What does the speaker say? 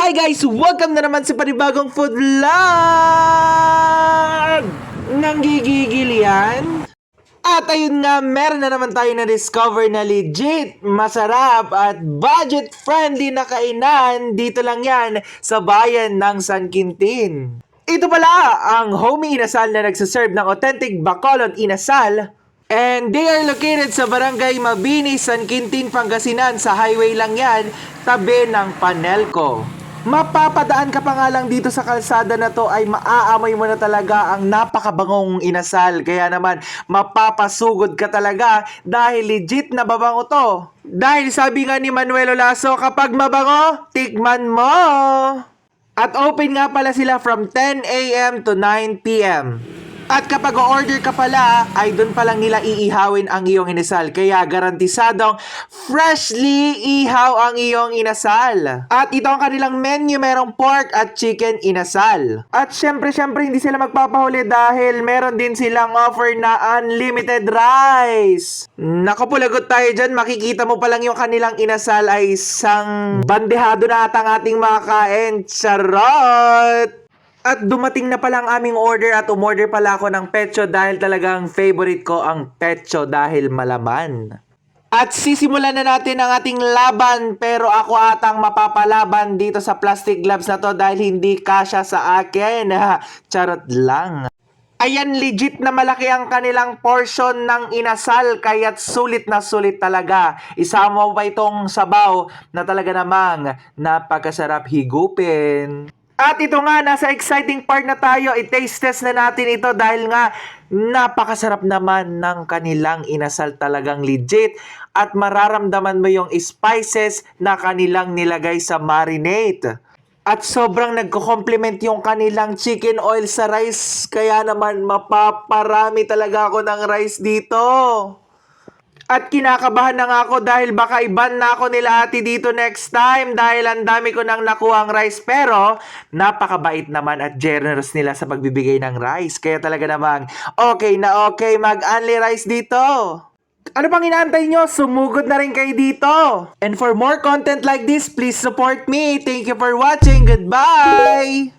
Hi guys! Welcome na naman sa panibagong food vlog! Nanggigigil yan? At ayun nga, meron na naman tayo na-discover na legit, masarap at budget-friendly na kainan. Dito lang yan sa bayan ng San Quintin. Ito pala ang Homie Inasal na nagsaserve ng authentic Bacolod Inasal. And they are located sa Barangay Mabini, San Quintin, Pangasinan. Sa highway lang yan, tabi ng Panelco. Mapapadaan ka pa nga lang dito sa kalsada na to ay maaamoy mo na talaga ang napakabangong inasal. Kaya naman mapapasugod ka talaga dahil legit na babango to. Dahil sabi nga ni Manuel Olaso, kapag mabango, tikman mo! At open nga pala sila from 10 a.m. to 9 p.m. At kapag order ka pala, ay doon pa lang nila iihawin ang iyong inasal. Kaya garantisadong freshly ihaw ang iyong inasal. At ito ang kanilang menu, merong pork at chicken inasal. At syempre hindi sila magpapahuli dahil meron din silang offer na unlimited rice. Naku, pulagot tayo dyan. Makikita mo pa lang yung kanilang inasal ay isang bandehado na atang ating makain. Charot! At dumating na pala ang aming order at umorder pala ako ng pecho dahil talagang favorite ko ang pecho dahil malaman. At sisimulan na natin ang ating laban pero ako atang mapapalaban dito sa plastic gloves na to dahil hindi kasya sa akin. Charot lang. Ayan, legit na malaki ang kanilang portion ng inasal kaya't sulit na sulit talaga. Isama mo pa itong sabaw na talaga namang napakasarap higupin. At ito nga, nasa exciting part na tayo. I-taste test na natin ito dahil nga napakasarap naman ng kanilang inasal, talagang legit. At mararamdaman mo yung spices na kanilang nilagay sa marinade. At sobrang nagko-complement yung kanilang chicken oil sa rice. Kaya naman mapaparami talaga ako ng rice dito. At kinakabahan na nga ako dahil baka iban na ako nila ate dito next time dahil ang dami ko nang nakuhang rice. Pero napakabait naman at generous nila sa pagbibigay ng rice. Kaya talaga namang okay na okay mag-only rice dito. Ano pang inaantay nyo? Sumugod na rin kayo dito. And for more content like this, please support me. Thank you for watching. Goodbye!